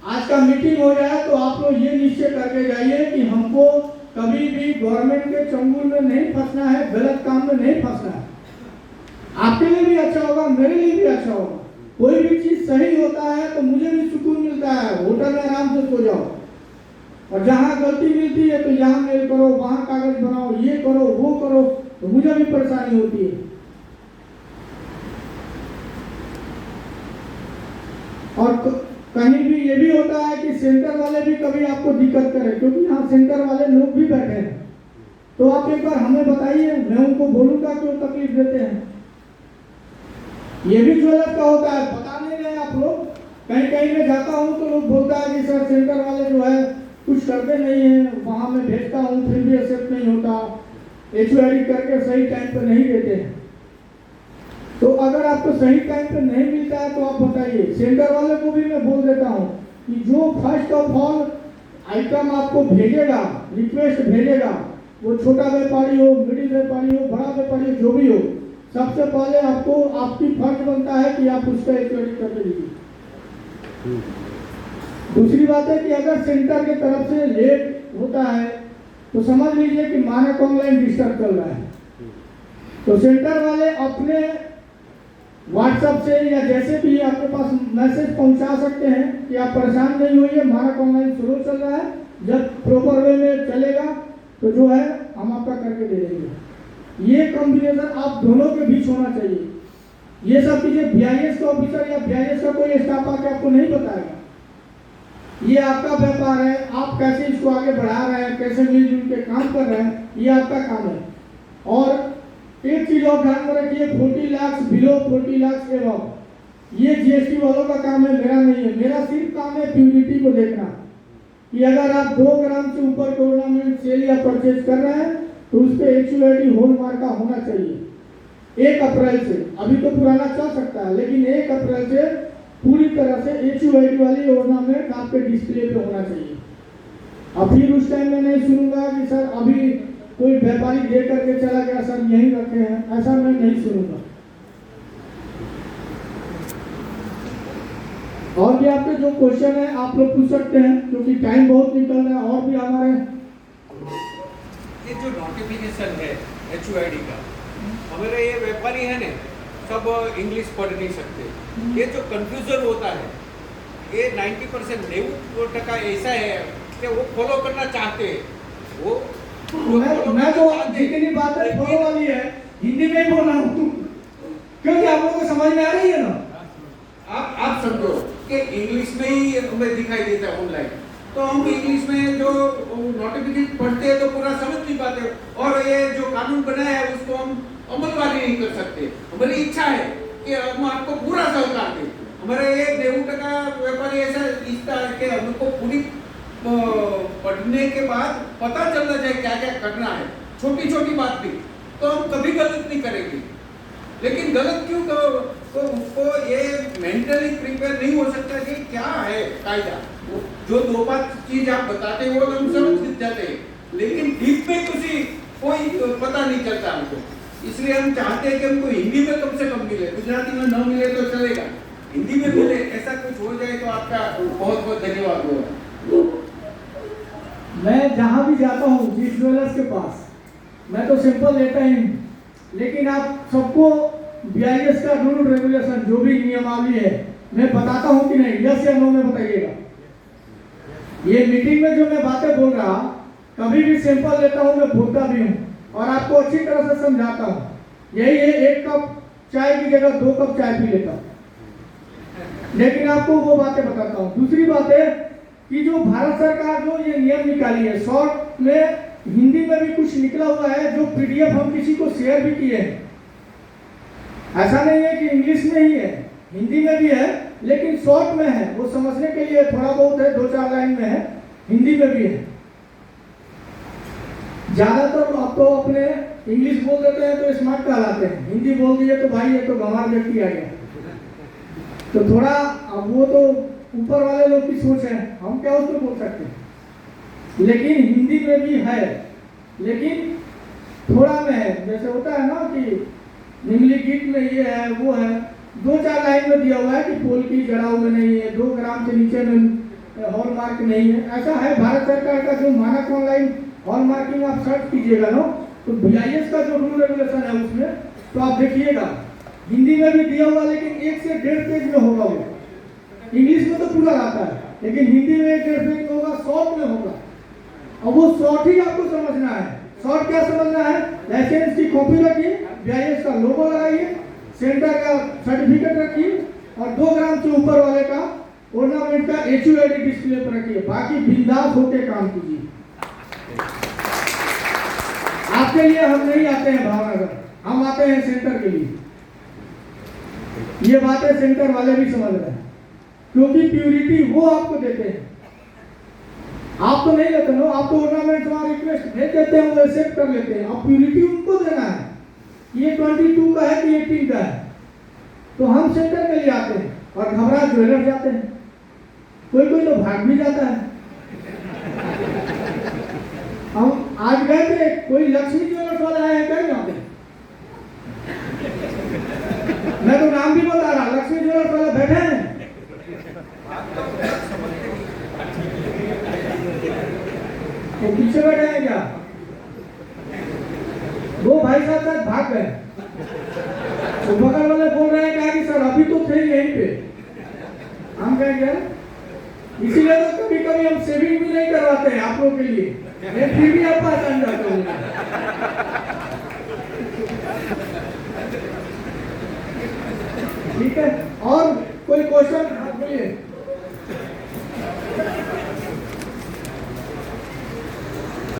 आज का मीटिंग हो जाए तो आप लोग ये निश्चय करके जाइए कि हमको कभी भी गवर्नमेंट के चंगुल में नहीं फंसना है, गलत काम में नहीं फंसना है। आपके लिए भी अच्छा होगा, मेरे लिए भी अच्छा होगा। कोई भी चीज सही होता है तो मुझे भी सुकून मिलता है, होटल में आराम से सो जाओ। और जहाँ गलती मिलती है तो यहाँ मेल करो, वहाँ कागज बनाओ, ये करो वो करो, तो मुझे भी परेशानी होती है। और कहीं भी ये भी होता है कि सेंटर वाले भी कभी आपको दिक्कत करें, क्योंकि यहाँ सेंटर वाले लोग भी बैठे हैं। तो आप एक बार हमें बताइए, मैं उनको बोलूंगा क्यों तकलीफ देते हैं। ये भी ज्वेलर का होता है, बता नहीं रहे आप लोग। कहीं कहीं में जाता हूँ तो लोग बोलता है कि सर सेंटर वाले जो है कुछ करते नहीं है, वहाँ मैं भेजता हूँ फिर भी एक्सेप्ट नहीं होता, HOD करके सही टाइम पर नहीं देते हैं। तो अगर आपको सही टाइम पे नहीं मिलता है तो आप बताइए। सेंटर वाले को भी मैं बोल देता हूँ कि जो फर्स्ट ऑफ ऑल आइटम आपको भेजेगा, रिक्वेस्ट भेजेगा, वो छोटा व्यापारी हो, मिडिल व्यापारी हो, बड़ा व्यापारी हो, जो भी हो, सबसे पहले आपको आपकी फर्ज बनता है कि आप उसका HOD करके दीजिए। दूसरी बात है कि अगर सेंटर की तरफ से लेट होता है तो समझ लीजिए कि मानक ऑनलाइन डिस्टर्ब चल रहा है। तो सेंटर वाले अपने व्हाट्सएप से या जैसे भी आपके पास मैसेज पहुंचा सकते हैं कि आप परेशान नहीं होइए, मानक ऑनलाइन शुरू चल रहा है, जब प्रॉपर वे में चलेगा तो जो है हम आपका करके दे देंगे। ये कॉम्बिनेशन आप दोनों के बीच होना चाहिए। ये सब चीजें BIS का ऑफिसर या BIS का कोई स्टाफ आके आपको नहीं बताएगा। ये आपका व्यापार है, आप कैसे इसको आगे बढ़ा रहे हैं, कैसे मिलजुल के काम कर रहे हैं, ये आपका काम है। और एक चीज और ध्यान में रखिए, 40 लाख बिलो, 40 लाख एबव, ये GST वालों का काम है, मेरा नहीं है। मेरा सिर्फ काम है प्यूरिटी को देखना कि अगर आप 2 ग्राम से ऊपर के ऑर्नामेंट सेल या परचेज कर रहे हैं तो उस पर HOD हॉलमार्क का होना चाहिए 1 अप्रैल से। अभी तो पुराना चल सकता है, लेकिन 1 अप्रैल से पूरी तरह से HOD वाली ऑर्नामेंट आपके डिस्प्ले पे होना चाहिए। अब फिर उस टाइम में नहीं सुनूंगा कि सर अभी कोई व्यापारी दे करके चला गया, सर यहीं रखे हैं, ऐसा मैं नहीं सुनूंगा। और भी आपके जो क्वेश्चन है आप लोग पूछ सकते हैं, क्योंकि टाइम बहुत निकल रहा है। और भी हमारे ये जो नोटिफिकेशन है HOD का, हमारे ये व्यापारी है ना, सब इंग्लिश पढ़ नहीं सकते। ये जो कंफ्यूजन होता है, ये 90% 90% ऐसा है कि वो फॉलो करना चाहते हैं। वो मैं तो जितनी बातें फॉलो वाली है हिंदी में ही बोल रहा हूँ, क्योंकि आप लोगों को समझ में आ रही है ना। आप समझो कि इंग्लिश में ही हमें दिखाई देता है ऑनलाइन, तो हम इंग्लिश में जो नोटिफिकेशन पढ़ते हैं तो पूरा समझ नहीं पाते, और ये जो कानून बनाया है उसको हम अमलवारी नहीं कर सकते। हमारी इच्छा है कि हम आपको पूरा सहकार दें। हमारे ये 90% व्यापारी ऐसा इच्छा है कि हमको पूरी पढ़ने के बाद पता चलना चाहिए क्या क्या करना है, छोटी छोटी बात भी, तो हम कभी गलत नहीं करेंगे। लेकिन गलत क्यों करो, तो उसको ये मेंटली प्रिपेयर नहीं हो सकता कि क्या है कायदा। जो 2-5 चीज आप बताते हो हम समझ जाते हैं, लेकिन डीप में कोई पता नहीं चलता हमको। इसलिए हम चाहते हैं कि हमको हिंदी में कम से कम मिले, गुजराती में न मिले तो चलेगा, हिंदी में मिले। ऐसा कुछ हो जाए तो आपका बहुत बहुत धन्यवाद होगा। मैं जहाँ भी जाता हूँ जिस ज्वेलर्स के पास, मैं तो सिंपल लेता ही हूँ, लेकिन आप सबको BIS का रूल रेगुलेशन जो भी नियमावली है मैं बताता हूँ कि नहीं, यस या नो में बताइएगा। ये मीटिंग में जो मैं बातें बोल रहा, कभी भी सिंपल लेता हूँ, मैं बोलता भी हूँ और आपको अच्छी तरह से समझाता हूँ। यही है 1 कप चाय की जगह 2 कप चाय पी लेता हूँ, लेकिन आपको वो बातें बताता हूँ। दूसरी बात है कि जो भारत सरकार जो ये नियम निकाली है, शॉर्ट में हिंदी में भी कुछ निकला हुआ है, जो PDF हम किसी को शेयर भी किए हैं। ऐसा नहीं है कि इंग्लिश में ही है, हिंदी में भी है, लेकिन शॉर्ट में है, वो समझने के लिए थोड़ा बहुत है, 2-4 लाइन में है, हिंदी में भी है। ज्यादातर आप तो अपने इंग्लिश बोल देते हैं तो स्मार्ट कहलाते हैं, हिंदी बोल दिए तो भाई ये तो गंवार व्यक्ति आ गया। तो थोड़ा अब वो तो ऊपर वाले लोग की सोच है, हम क्या उसको बोल सकते हैं। लेकिन हिंदी में भी है, लेकिन थोड़ा में है। जैसे होता है ना कि निम्नलिखित में ये है वो है, 2-4 लाइन में दिया हुआ है कि पोल की जड़ाऊ में नहीं है, 2 ग्राम से नीचे में हॉलमार्क नहीं है, ऐसा है भारत सरकार का जो मानक ऑनलाइन हॉलमार्किंग आप सर्च कीजिएगा ना, तो BIS का जो रूल रेगुलेशन है उसमें तो आप देखिएगा हिंदी में भी दिया हुआ, लेकिन 1 से 1.5 पेज में होगा वो। इंग्लिश में तो पूरा आता है, लेकिन हिंदी में 1-1.5 पेज में होगा, शॉर्ट में होगा। और वो शॉर्ट ही आपको समझना है। शॉर्ट क्या समझना है? लाइसेंस की कॉपी रखिए, BIS का लोगो लगाइए, सेंटर का सर्टिफिकेट रखिए और 2 ग्राम से ऊपर वाले का ऑर्नामेंट का HUID डिस्प्ले पर रखिए। बाकी बिंदास होकर काम कीजिए। आपके लिए हम नहीं आते हैं भावनगर, हम आते हैं सेंटर के लिए। ये बातें सेंटर वाले भी समझ रहे हैं, क्योंकि प्यूरिटी वो आपको देते हैं। आप तो नहीं लेते ना, आप तो ऑर्नामेंट वहां रिक्वेस्ट भेज देते हैं, वो एक्सेप्ट कर लेते हैं। अब प्यूरिटी उनको देना है, ये 22 का है कि 18 का है। तो हम सेंटर के लिए आते हैं और घबरा ज्वेलर जाते हैं, कोई कोई तो भाग भी जाता है। हम आज गए थे, कोई लक्ष्मी ज्वेलर्स वाला आया है क्या यहाँ पे? मैं तो नाम भी बता रहा, लक्ष्मी ज्वेलर्स वाला बैठे हैं। तो पीछे बैठे हैं क्या? 2 भाई साहब शायद भाग गए। तो बगल वाले बोल रहे हैं कि सर अभी तो थे यहीं पे। हम कहें क्या, इसीलिए तो कभी कभी हम सेविंग भी नहीं करवाते हैं आप लोगों के लिए, फिर भी आप पहचान जाते हो। ठीक है, और कोई क्वेश्चन बोलिए।